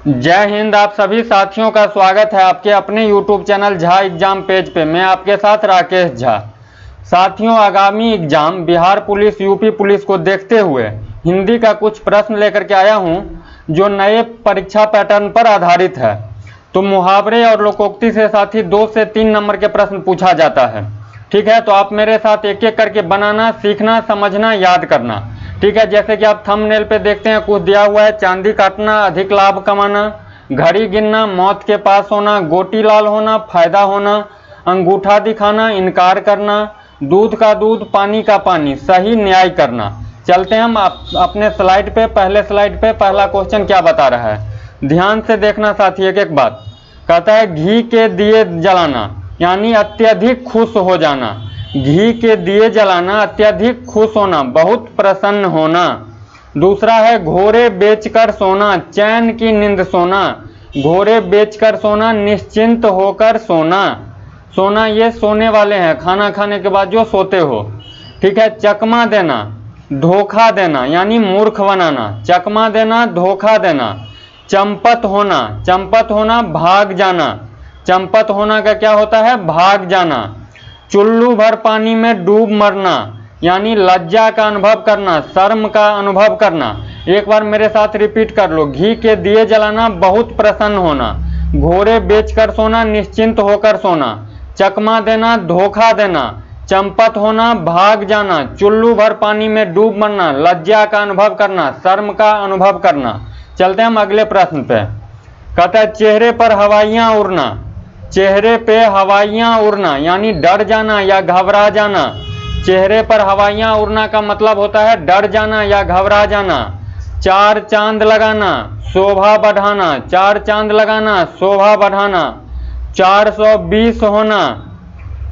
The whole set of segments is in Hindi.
जय हिंद। आप सभी साथियों का स्वागत है आपके अपने YouTube channel Jha exam page पे। मैं आपके साथ राकेश झा। साथियों, आगामी exam Bihar police, UP police को देखते हुए हिंदी का कुछ प्रश्न लेकर के आया हूं जो नए परीक्षा पैटर्न पर आधारित है। तो मुहावरे और लोकोक्ति से साथी 2 से 3 नंबर के प्रश्न पूछा जाता है। ठीक है, तो आप मेरे साथ एक एक करके बनाना, सीखना, समझना, याद करना। ठीक है, जैसे कि आप थंबनेल पे देखते हैं कुछ दिया हुआ है। चांदी काटना, अधिक लाभ कमाना, घड़ी गिनना, मौत के पास होना, गोटी लाल होना, फायदा होना, अंगूठा दिखाना, इनकार करना, दूध का दूध, पानी का पानी, सही न्याय करना। चलते हैं हम अपने स्लाइड पे। पहले स्लाइड पे पहला क्वेश्चन क्या बता रहा है, ध्यान से देखना साथी एक एक बात। कहता है घी के दिए जलाना यानी अत्यधिक खुश हो जाना। घी के दिए जलाना, अत्यधिक खुश होना, बहुत प्रसन्न होना। दूसरा है घोड़े बेचकर सोना, चैन की नींद सोना। घोड़े बेचकर सोना, निश्चिंत होकर सोना। सोना ये सोने वाले हैं, खाना खाने के बाद जो सोते हो। ठीक है, चकमा देना, धोखा देना यानी मूर्ख बनाना। चकमा देना, धोखा देना। चंपत होना, चंपत होना, भाग जाना। चंपत होना का क्या होता है, भाग जाना। चुल्लू भर पानी में डूब मरना यानी लज्जा का अनुभव करना, शर्म का अनुभव करना। एक बार मेरे साथ रिपीट कर लो। घी के दिए जलाना, बहुत प्रसन्न होना। घोड़े बेचकर सोना, निश्चिंत होकर सोना। चकमा देना, धोखा देना। चंपत होना, भाग जाना। चुल्लू भर पानी में डूब मरना, लज्जा का अनुभव करना, शर्म का अनुभव करना। चलते हैं हम अगले प्रश्न पे। कहता है चेहरे पर हवाइयां उड़ना। चेहरे पे हवाइयां उड़ना यानी डर जाना या घबरा जाना। चेहरे पर हवाइयां उड़ना का मतलब होता है डर जाना या घबरा जाना। चार चांद लगाना, शोभा बढ़ाना। चार चांद लगाना, शोभा बढ़ाना। 420 होना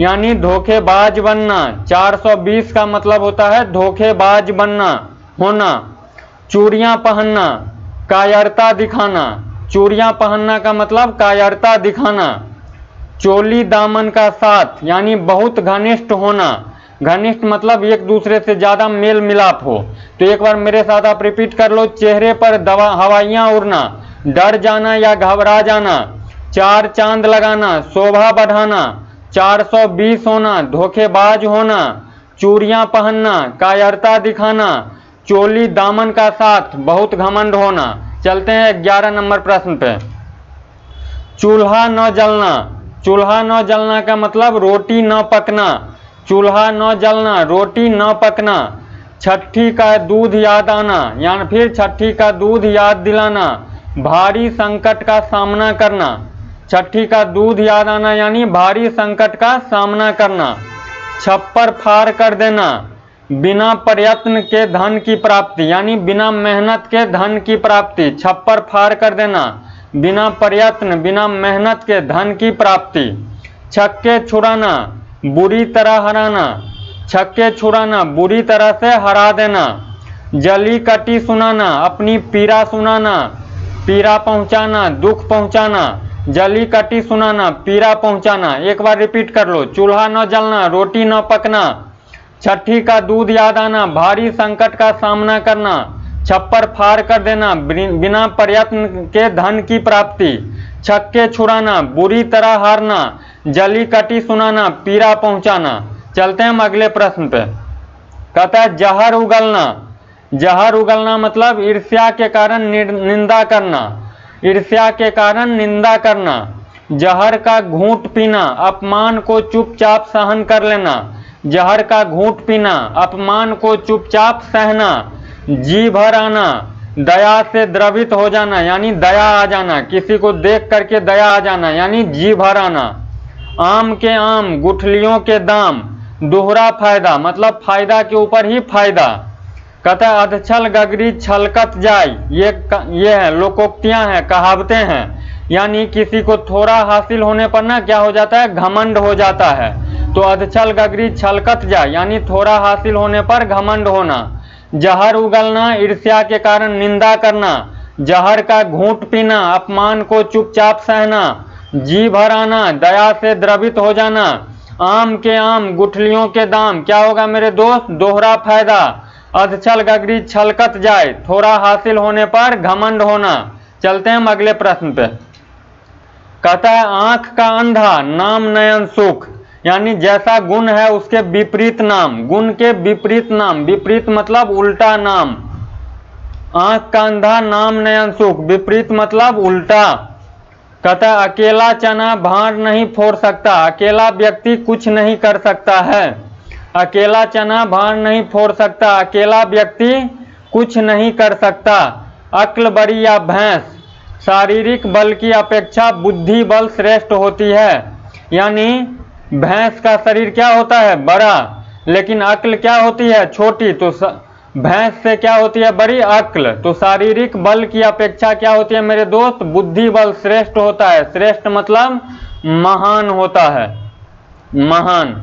यानी धोखेबाज बनना। 420 का मतलब होता है धोखेबाज बनना, होना। चूड़ियां पहनना, कायरता दिखाना। चूड़ियां पहनना का मतलब कायरता दिखाना। चोली दामन का साथ यानी बहुत घनिष्ठ होना। घनिष्ठ मतलब एक दूसरे से ज्यादा मेल मिलाप हो। तो एक बार मेरे साथ आप रिपीट कर लो। चेहरे पर हवाइयां उड़ना, डर जाना या घबरा जाना। चार चांद लगाना, शोभा बढ़ाना। 420 होना, धोखेबाज होना। चूड़ियां पहनना, कायरता दिखाना। चोली दामन का साथ, बहुत घमंड होना। चलते हैं 11 नंबर प्रश्न पे। चूल्हा न जलना। चूल्हा न जलना का मतलब रोटी न पकना। चूल्हा न जलना, रोटी न पकना। छठी का दूध याद आना या फिर छठी का दूध याद दिलाना। भारी संकट का सामना करना। छठी का दूध याद आना यानी भारी संकट का सामना करना। छप्पर फाड़ कर देना, बिना प्रयत्न के धन की प्राप्ति यानी बिना मेहनत के धन की प्राप्ति। छप्पर फाड़ कर देना, बिना प्रयत्न, बिना मेहनत के धन की प्राप्ति। छक्के छुड़ाना, बुरी तरह हराना। छक्के छुड़ाना, बुरी तरह से हरा देना। जली कटी सुनाना, अपनी पीड़ा सुनाना, पीड़ा पहुंचाना, दुख पहुंचाना। जली कटी सुनाना, पीड़ा पहुंचाना। एक बार रिपीट कर लो। चूल्हा न जलना, रोटी न पकना। छठी का दूध याद आना, भारी संकट का सामना करना। छप्पर फाड़ कर देना, बिना प्रयत्न के धन की प्राप्ति। छक्के छुड़ाना, बुरी तरह हारना। जली कटी सुनाना, पीड़ा पहुंचाना। चलते हैं हम अगले प्रश्न पे। कहता है जहर उगलना। जहर उगलना मतलब ईर्ष्या के कारण निंदा करना। ईर्ष्या के कारण निंदा करना। जहर का घूंट पीना, अपमान को चुपचाप सहन कर लेना। जहर का घूंट पीना, अपमान को चुपचाप सहना। जी भर आना, दया से द्रवित हो जाना यानी दया आ जाना। किसी को देख करके दया आ जाना यानी जी भर आना। आम के आम, गुठलियों के दाम, दोहरा फायदा मतलब फायदा के ऊपर ही फायदा। कहता है अधछल गगरी छलकत जाय। ये है लोकोक्तियां हैं, कहावतें हैं। यानी किसी को थोड़ा हासिल होने पर ना क्या हो जाता है, घमंड हो जाता है। तो अधछल गगरी छलकत जाय यानी थोड़ा हासिल होने पर घमंड होना। जहर उगलना, ईर्ष्या के कारण निंदा करना। जहर का घूंट पीना, अपमान को चुपचाप सहना। जी भर आना, दया से द्रवित हो जाना। आम के आम, गुठलियों के दाम, क्या होगा मेरे दोस्त, दोहरा फायदा। अधछल गगरी छलकत जाए, थोड़ा हासिल होने पर घमंड होना। चलते हैं हम अगले प्रश्न पे। कहता है आंख का अंधा नाम नयन सुख, यानी जैसा गुण है उसके विपरीत नाम, गुण के विपरीत नाम, विपरीत मतलब उल्टा नाम। आंख का अंधा नाम नयन सुख, विपरीत मतलब उल्टा। कहता है अकेला चना भार नहीं फोड़ सकता, अकेला व्यक्ति कुछ नहीं कर सकता है। अकेला चना भार नहीं फोड़ सकता, अकेला व्यक्ति कुछ नहीं कर सकता। अक्ल बड़ी या भैंस, शारीरिक बल की अपेक्षा बुद्धि बल श्रेष्ठ होती है, यानी भैंस का शरीर क्या होता है, बड़ा, लेकिन अक्ल क्या होती है, छोटी। तो भैंस से क्या होती है, बड़ी अक्ल। तो शारीरिक बल की अपेक्षा क्या होती है मेरे दोस्त, बुद्धि बल श्रेष्ठ होता है। श्रेष्ठ मतलब महान होता है, महान।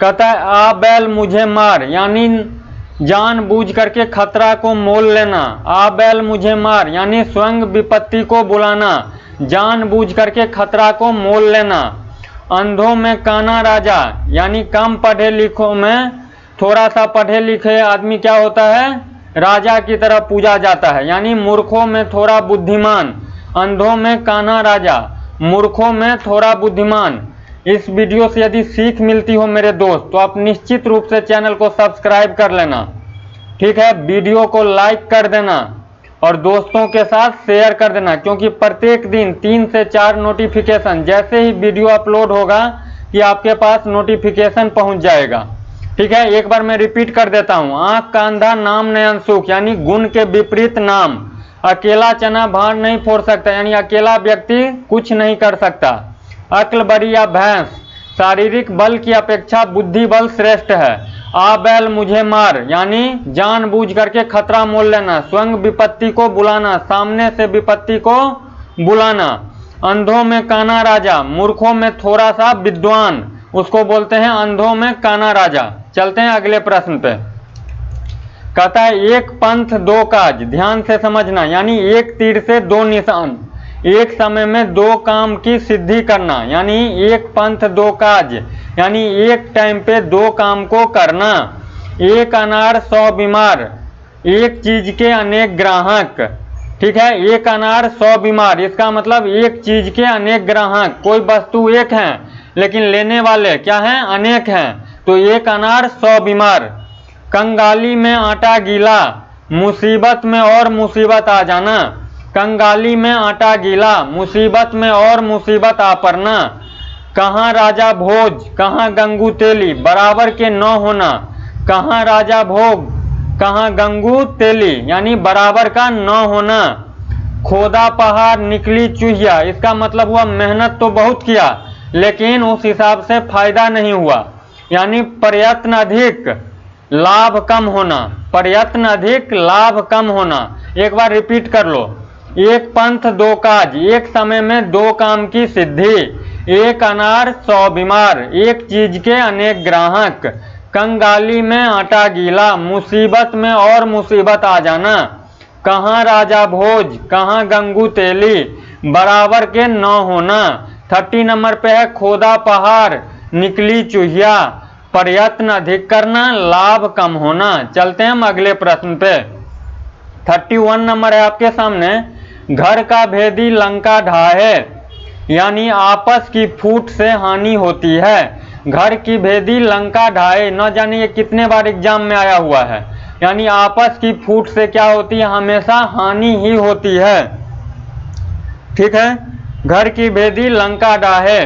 कहता है आ बैल मुझे मार, यानी जानबूझ करके खतरा को मोल लेना। आ बैल मुझे मार यानी स्वयं विपत्ति को बुलाना, जानबूझ करके खतरा को मोल लेना। अंधों में काना राजा, यानी कम पढ़े लिखों में थोड़ा सा पढ़े लिखे आदमी क्या होता है, राजा की तरह पूजा जाता है, यानी मूर्खों में थोड़ा बुद्धिमान। अंधों में कान्हा राजा, मूर्खों में थोड़ा बुद्धिमान। इस वीडियो से यदि सीख मिलती हो मेरे दोस्त तो आप निश्चित रूप से चैनल को सब्सक्राइब कर लेना, ठीक है। वीडियो को लाइक कर देना और दोस्तों के साथ शेयर कर देना, क्योंकि प्रत्येक दिन 3 से 4 नोटिफिकेशन जैसे ही वीडियो अपलोड होगा कि आपके पास नोटिफिकेशन पहुंच जाएगा, ठीक है। एक बार मैं रिपीट कर देता हूं। आंख का अंधा नाम नयन सुख, यानी गुण के विपरीत नाम। अकेला चना भार नहीं फोड़ सकता, यानी अकेला व्यक्ति कुछ नहीं कर सकता। अक्ल बड़ी या भैंस, शारीरिक बल की अपेक्षा बुद्धि बल श्रेष्ठ है। आ बैल मुझे मार, यानी जानबूझ करके खतरा मोल लेना, स्वयं विपत्ति को बुलाना, सामने से विपत्ति को बुलाना। अंधों में काना राजा, मूर्खों में थोड़ा सा विद्वान, उसको बोलते हैं अंधों में काना राजा। चलते हैं अगले प्रश्न पे। कहता है एक पंथ दो काज, ध्यान से समझना, यानी एक तीर से दो निशान, एक समय में दो काम की सिद्धि करना, यानी एक पंथ दो काज, यानी एक टाइम पे दो काम को करना। एक अनार 100 बीमार, एक चीज के अनेक ग्राहक, ठीक है। एक अनार 100 बीमार, इसका मतलब एक चीज के अनेक ग्राहक, कोई वस्तु एक है लेकिन लेने वाले क्या हैं, अनेक हैं। तो एक अनार 100 बीमार। कंगाली में आटा गीला, मुसीबत में और मुसीबत आ जाना। कंगाली में आटा गीला, मुसीबत में और मुसीबत आ पड़ना। कहाँ राजा भोज, कहाँ गंगू तेली, बराबर के न होना। कहाँ राजा भोग, कहाँ गंगू तेली, यानी बराबर का न होना। खोदा पहाड़ निकली चूहिया, इसका मतलब हुआ मेहनत तो बहुत किया लेकिन उस हिसाब से फायदा नहीं हुआ, यानी प्रयत्न अधिक लाभ कम होना। प्रयत्न अधिक लाभ कम होना। एक बार रिपीट कर लो। एक पंथ दो काज, एक समय में दो काम की सिद्धि। एक अनार 100 बीमार, एक चीज के अनेक ग्राहक। कंगाली में आटा गीला, मुसीबत में और मुसीबत आ जाना। कहाँ राजा भोज, कहाँ गंगू तेली, बराबर के न होना। 30 नंबर पे है खोदा पहाड़ निकली चूहिया, प्रयत्न अधिक करना लाभ कम होना। चलते हैं हम अगले प्रश्न पे। 31 नंबर है आपके सामने। घर का भेदी लंका ढाहे, यानी आपस की फूट से हानि होती है। घर की भेदी लंका ढाए, न जाने ये कितने बार एग्जाम में आया हुआ है, यानी आपस की फूट से क्या होती है, हमेशा हानि ही होती है, ठीक है। घर की भेदी लंका ढाहे।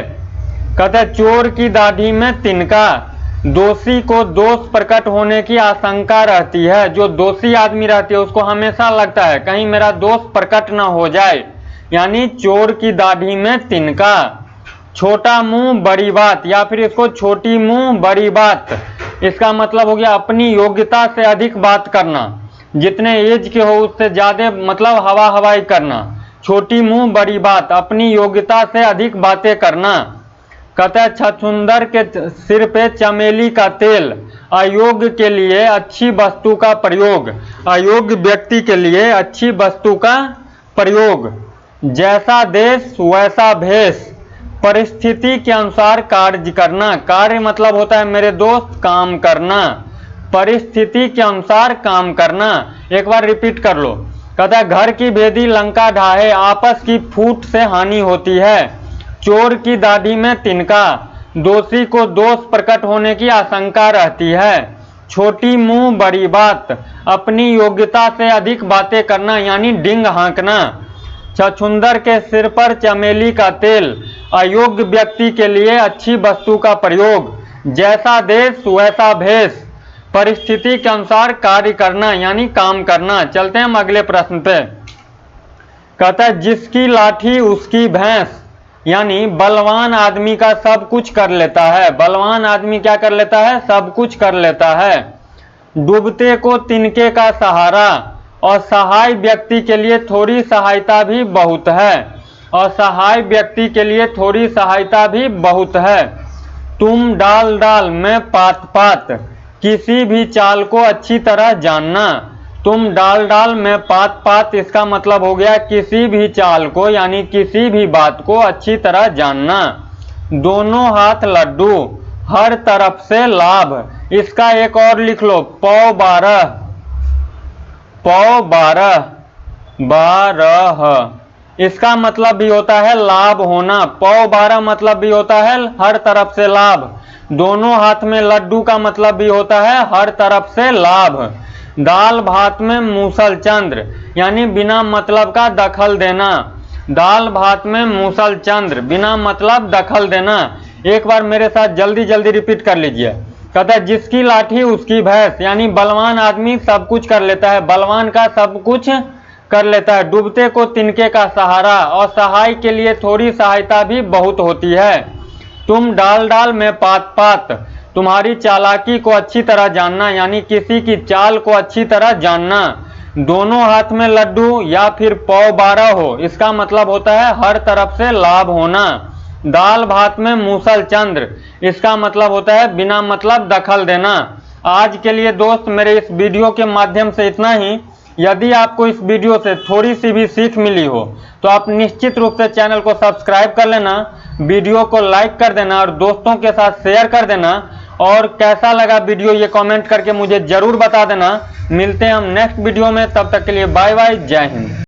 कहते चोर की दाढ़ी में तिनका, दोषी को दोष प्रकट होने की आशंका रहती है। जो दोषी आदमी रहती है उसको हमेशा लगता है कहीं मेरा दोष प्रकट ना हो जाए, यानी चोर की दाढ़ी में तिनका। छोटा मुंह बड़ी बात, या फिर इसको छोटी मुंह बड़ी बात, इसका मतलब हो गया अपनी योग्यता से अधिक बात करना, जितने एज के हो उससे ज्यादा मतलब हवा हवाई करना। छोटी मुंह बड़ी बात, अपनी योग्यता से अधिक बातें करना। कहते हैं छछूंदर के सिर पे चमेली का तेल, अयोग्य के लिए अच्छी वस्तु का प्रयोग, अयोग्य व्यक्ति के लिए अच्छी वस्तु का प्रयोग। जैसा देश वैसा भेष, परिस्थिति के अनुसार कार्य करना। कार्य मतलब होता है मेरे दोस्त काम करना, परिस्थिति के अनुसार काम करना। एक बार रिपीट कर लो। कहता है घर की भेदी लंका ढाहे, आपस की फूट से हानि होती है। चोर की दाढ़ी में तिनका, दोषी को दोष प्रकट होने की आशंका रहती है। छोटी मुंह बड़ी बात, अपनी योग्यता से अधिक बातें करना यानी डिंग हाँकना। छछूंदर के सिर पर चमेली का तेल, अयोग्य व्यक्ति के लिए अच्छी वस्तु का प्रयोग। जैसा देश वैसा भेष, परिस्थिति के अनुसार कार्य करना यानी काम करना। चलते हैं हम अगले प्रश्न पे। कहता है जिसकी लाठी उसकी भैंस, यानी बलवान आदमी का सब कुछ कर लेता है। बलवान आदमी क्या कर लेता है? सब कुछ कर लेता है। डूबते को तिनके का सहारा, असहाय व्यक्ति के लिए थोड़ी सहायता भी बहुत है। असहाय व्यक्ति के लिए थोड़ी सहायता भी बहुत है। तुम डाल डाल मैं पात पात, किसी भी चाल को अच्छी तरह जानना। तुम डाल डाल मैं पात पात, इसका मतलब हो गया किसी भी चाल को यानी किसी भी बात को अच्छी तरह जानना। दोनों हाथ लड्डू, हर तरफ से लाभ। इसका एक और लिख लो, पौ 12, पौ 12, 12। इसका मतलब भी होता है लाभ होना। पौ 12 मतलब भी होता है हर तरफ से लाभ। दोनों हाथ में लड्डू का मतलब भी होता है हर तरफ से लाभ। दाल भात में मूसल चंद्र, यानी बिना मतलब का दखल देना। दाल भात में मूसल चंद्र, बिना मतलब दखल देना। एक बार मेरे साथ जल्दी जल्दी रिपीट कर लीजिए। कहता है जिसकी लाठी उसकी भैंस, यानी बलवान आदमी सब कुछ कर लेता है। बलवान का सब कुछ कर लेता है। डूबते को तिनके का सहारा, और सहाय के लिए थोड़ी सहायता भी बहुत होती है। तुम डाल डाल मैं पात पात, तुम्हारी चालाकी को अच्छी तरह जानना यानी किसी की चाल को अच्छी तरह जानना। दोनों हाथ में लड्डू या फिर पौ 12 हो, इसका मतलब होता है हर तरफ से लाभ होना। दाल भात में मूसल चंद्र, इसका मतलब होता है बिना मतलब दखल देना। आज के लिए दोस्त मेरे इस वीडियो के माध्यम से इतना ही। यदि आपको इस वीडियो से थोड़ी सी भी सीख मिली हो तो आप निश्चित रूप से चैनल को सब्सक्राइब कर लेना, वीडियो को लाइक कर देना और दोस्तों के साथ शेयर कर देना। और कैसा लगा वीडियो ये कमेंट करके मुझे जरूर बता देना। मिलते हैं हम नेक्स्ट वीडियो में, तब तक के लिए बाय बाय, जय हिंद।